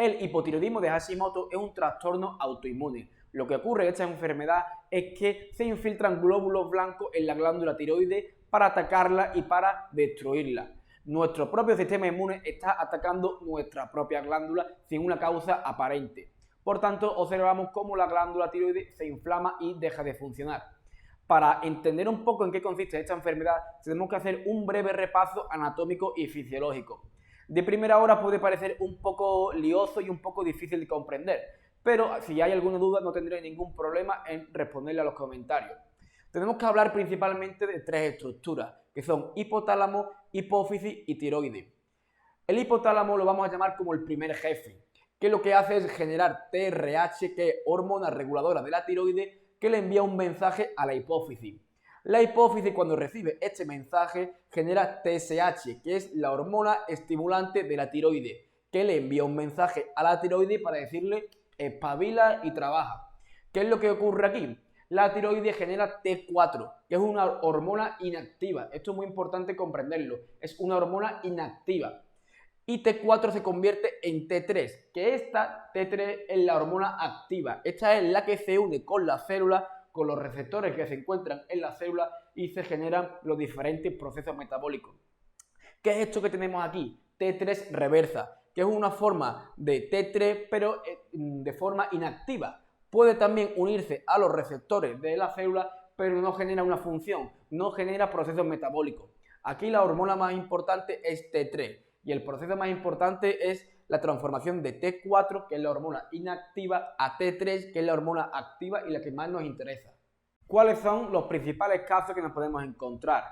El hipotiroidismo de Hashimoto es un trastorno autoinmune. Lo que ocurre en esta enfermedad es que se infiltran glóbulos blancos en la glándula tiroides para atacarla y para destruirla. Nuestro propio sistema inmune está atacando nuestra propia glándula sin una causa aparente. Por tanto, observamos cómo la glándula tiroides se inflama y deja de funcionar. Para entender un poco en qué consiste esta enfermedad, tenemos que hacer un breve repaso anatómico y fisiológico. De primera hora puede parecer un poco lioso y un poco difícil de comprender, pero si hay alguna duda no tendré ningún problema en responderle a los comentarios. Tenemos que hablar principalmente de tres estructuras, que son hipotálamo, hipófisis y tiroides. El hipotálamo lo vamos a llamar como el primer jefe, que lo que hace es generar TRH, que es hormona reguladora de la tiroides, que le envía un mensaje a la hipófisis. La hipófisis, cuando recibe este mensaje, genera TSH, que es la hormona estimulante de la tiroides, que le envía un mensaje a la tiroides para decirle espabila y trabaja. ¿Qué es lo que ocurre aquí? La tiroides genera T4, que es una hormona inactiva. Esto es muy importante comprenderlo. Es una hormona inactiva. Y T4 se convierte en T3, que esta T3 es la hormona activa. Esta es la que se une con la célula, con los receptores que se encuentran en la célula y se generan los diferentes procesos metabólicos. ¿Qué es esto que tenemos aquí? T3 reversa, que es una forma de T3 pero de forma inactiva. Puede también unirse a los receptores de la célula, pero no genera una función, no genera procesos metabólicos. Aquí la hormona más importante es T3 y el proceso más importante es la transformación de T4, que es la hormona inactiva, a T3, que es la hormona activa y la que más nos interesa. ¿Cuáles son los principales casos que nos podemos encontrar?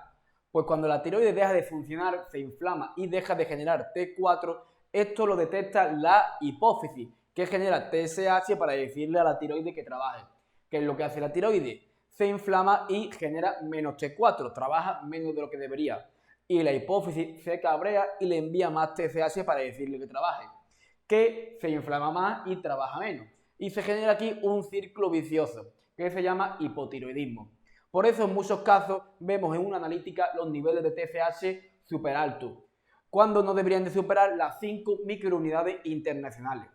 Pues cuando la tiroides deja de funcionar, se inflama y deja de generar T4, esto lo detecta la hipófisis, que genera TSH para decirle a la tiroides que trabaje. ¿Qué es lo que hace la tiroides? Se inflama y genera menos T4, trabaja menos de lo que debería. Y la hipófisis se cabrea y le envía más TSH para decirle que trabaje, que se inflama más y trabaja menos. Y se genera aquí un círculo vicioso, que se llama hipotiroidismo. Por eso en muchos casos vemos en una analítica los niveles de TSH súper altos, cuando no deberían de superar las 5 microunidades internacionales.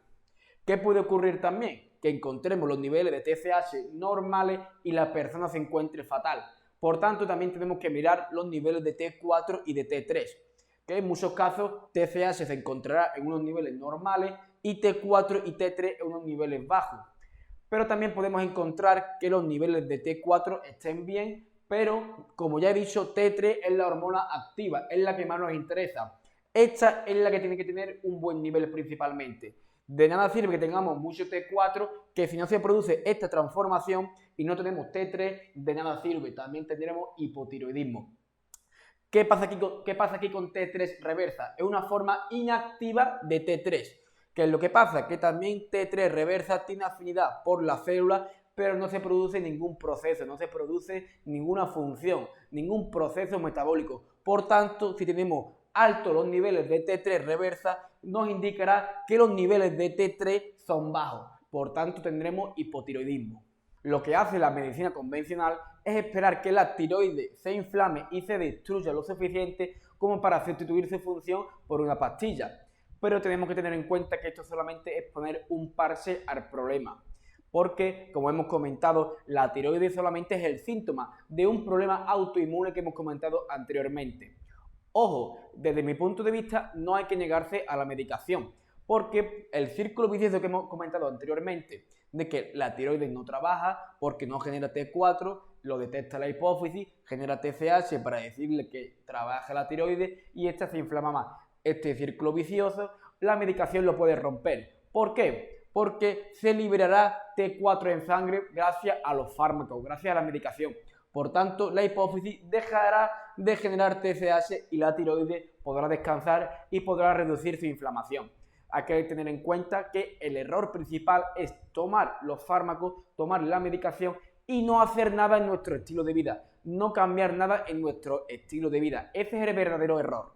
¿Qué puede ocurrir también? Que encontremos los niveles de TSH normales y la persona se encuentre fatal. Por tanto, también tenemos que mirar los niveles de T4 y de T3, que en muchos casos TSH se encontrará en unos niveles normales y T4 y T3 en unos niveles bajos. Pero también podemos encontrar que los niveles de T4 estén bien, pero como ya he dicho, T3 es la hormona activa, es la que más nos interesa. Esta es la que tiene que tener un buen nivel principalmente. De nada sirve que tengamos mucho T4, que si no se produce esta transformación y no tenemos T3, de nada sirve, también tendremos hipotiroidismo. ¿Qué pasa aquí con T3 reversa? Es una forma inactiva de T3. ¿Qué es lo que pasa? Que también T3 reversa tiene afinidad por la célula, pero no se produce ningún proceso, no se produce ninguna función, ningún proceso metabólico. Por tanto, si tenemos altos los niveles de T3 reversa, nos indicará que los niveles de T3 son bajos. Por tanto, tendremos hipotiroidismo. Lo que hace la medicina convencional es esperar que la tiroides se inflame y se destruya lo suficiente como para sustituir su función por una pastilla. Pero tenemos que tener en cuenta que esto solamente es poner un parche al problema. Porque, como hemos comentado, la tiroides solamente es el síntoma de un problema autoinmune que hemos comentado anteriormente. Ojo, desde mi punto de vista no hay que negarse a la medicación, porque el círculo vicioso que hemos comentado anteriormente, de que la tiroides no trabaja porque no genera T4, lo detecta la hipófisis, genera TSH para decirle que trabaja la tiroides y esta se inflama más. Este círculo vicioso, la medicación lo puede romper. ¿Por qué? Porque se liberará T4 en sangre gracias a los fármacos, gracias a la medicación. Por tanto, la hipófisis dejará de generar TSH y la tiroides podrá descansar y podrá reducir su inflamación. Hay que tener en cuenta que el error principal es tomar los fármacos, tomar la medicación y no hacer nada en nuestro estilo de vida, no cambiar nada en nuestro estilo de vida. Ese es el verdadero error.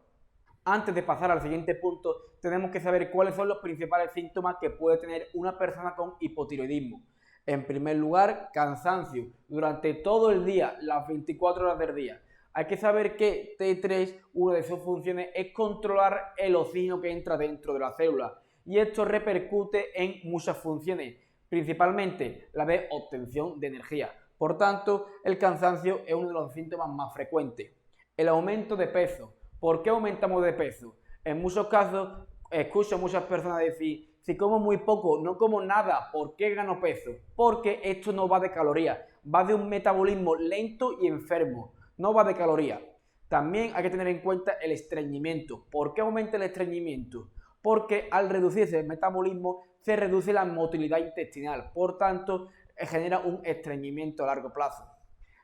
Antes de pasar al siguiente punto, tenemos que saber cuáles son los principales síntomas que puede tener una persona con hipotiroidismo. En primer lugar, cansancio durante todo el día, las 24 horas del día. Hay que saber que T3, una de sus funciones es controlar el oxígeno que entra dentro de la célula. y esto repercute en muchas funciones, principalmente la de obtención de energía. Por tanto, el cansancio es uno de los síntomas más frecuentes. El aumento de peso. ¿Por qué aumentamos de peso? En muchos casos, escucho a muchas personas decir, si como muy poco, no como nada, ¿por qué gano peso? Porque esto no va de calorías, va de un metabolismo lento y enfermo, no va de calorías. También hay que tener en cuenta el estreñimiento. ¿Por qué aumenta el estreñimiento? Porque al reducirse el metabolismo se reduce la motilidad intestinal, por tanto genera un estreñimiento a largo plazo.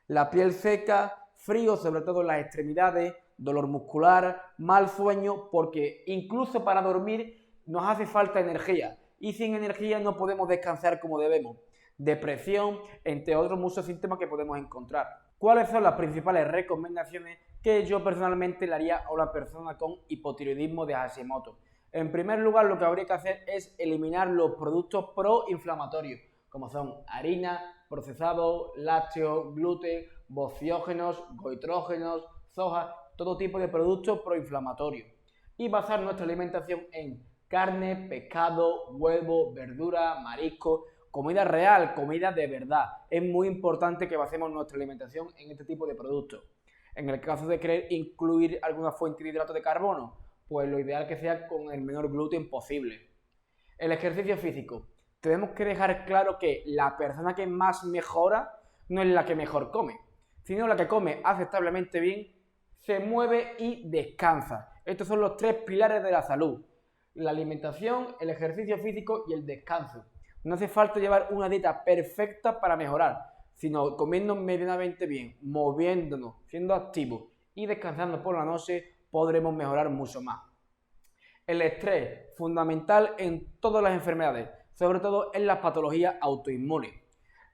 La piel seca, frío sobre todo en las extremidades, dolor muscular, mal sueño, porque incluso para dormir nos hace falta energía y sin energía no podemos descansar como debemos. Depresión, entre otros muchos síntomas que podemos encontrar. ¿Cuáles son las principales recomendaciones que yo personalmente le haría a una persona con hipotiroidismo de Hashimoto? En primer lugar, lo que habría que hacer es eliminar los productos proinflamatorios, como son harina, procesados, lácteos, gluten, bociógenos, goitrógenos, soja, todo tipo de productos proinflamatorios. Y basar nuestra alimentación en carne, pescado, huevo, verdura, marisco, comida real, comida de verdad. Es muy importante que basemos nuestra alimentación en este tipo de productos. En el caso de querer incluir alguna fuente de hidrato de carbono, pues lo ideal que sea con el menor gluten posible. El ejercicio físico. Tenemos que dejar claro que la persona que más mejora no es la que mejor come, sino la que come aceptablemente bien, se mueve y descansa. Estos son los tres pilares de la salud: la alimentación, el ejercicio físico y el descanso. No hace falta llevar una dieta perfecta para mejorar, sino comiendo medianamente bien, moviéndonos, siendo activos y descansando por la noche, podremos mejorar mucho más. El estrés, fundamental en todas las enfermedades, sobre todo en las patologías autoinmunes.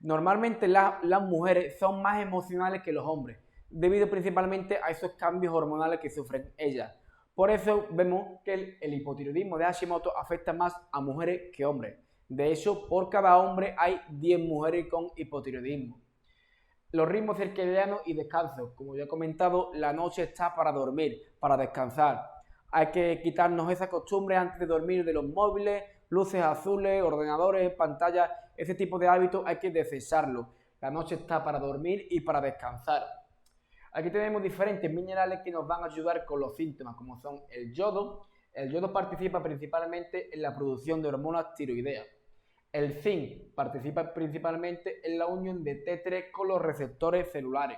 Normalmente las mujeres son más emocionales que los hombres, debido principalmente a esos cambios hormonales que sufren ellas. Por eso vemos que el hipotiroidismo de Hashimoto afecta más a mujeres que hombres. De hecho, por cada hombre hay 10 mujeres con hipotiroidismo. Los ritmos circadianos y descanso. Como ya he comentado, la noche está para dormir, para descansar. Hay que quitarnos esa costumbre antes de dormir de los móviles, luces azules, ordenadores, pantallas. Ese tipo de hábitos hay que desecharlo. La noche está para dormir y para descansar. Aquí tenemos diferentes minerales que nos van a ayudar con los síntomas, como son el yodo. El yodo participa principalmente en la producción de hormonas tiroideas. El zinc participa principalmente en la unión de T3 con los receptores celulares.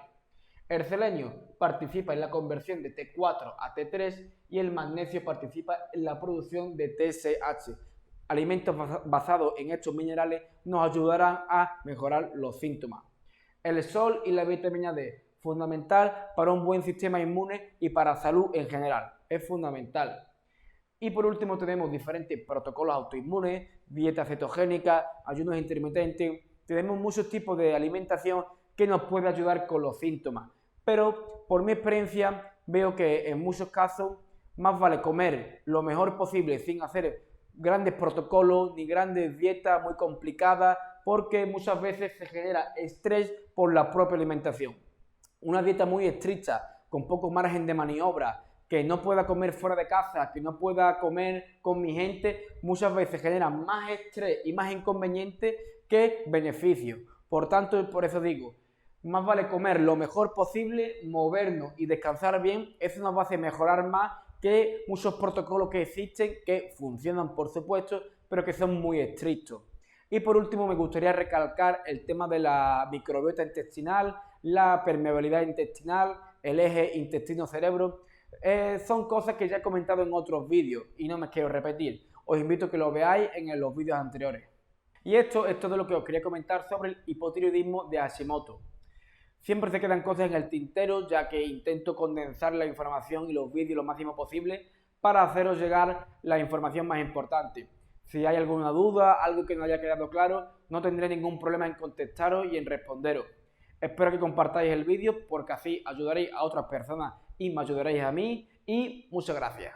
El selenio participa en la conversión de T4 a T3 y el magnesio participa en la producción de TSH. Alimentos basados en estos minerales nos ayudarán a mejorar los síntomas. El sol y la vitamina D, fundamental para un buen sistema inmune y para salud en general, es fundamental. Y por último tenemos diferentes protocolos autoinmunes, dieta cetogénica, ayunos intermitentes. Tenemos muchos tipos de alimentación que nos puede ayudar con los síntomas. Pero por mi experiencia veo que en muchos casos más vale comer lo mejor posible sin hacer grandes protocolos ni grandes dietas muy complicadas, porque muchas veces se genera estrés por la propia alimentación. Una dieta muy estricta, con poco margen de maniobra, que no pueda comer fuera de casa, que no pueda comer con mi gente, muchas veces genera más estrés y más inconveniente que beneficio. Por tanto, por eso digo, más vale comer lo mejor posible, movernos y descansar bien. Eso nos va a hacer mejorar más que muchos protocolos que existen, que funcionan por supuesto, pero que son muy estrictos. Y por último me gustaría recalcar el tema de la microbiota intestinal, la permeabilidad intestinal, el eje intestino-cerebro. Son cosas que ya he comentado en otros vídeos y no me quiero repetir. Os invito a que lo veáis en los vídeos anteriores. Y esto es todo lo que os quería comentar sobre el hipotiroidismo de Hashimoto. Siempre se quedan cosas en el tintero, ya que intento condensar la información y los vídeos lo máximo posible para haceros llegar la información más importante. Si hay alguna duda, algo que no haya quedado claro, no tendré ningún problema en contestaros y en responderos. Espero que compartáis el vídeo porque así ayudaréis a otras personas y me ayudaréis a mí, y muchas gracias.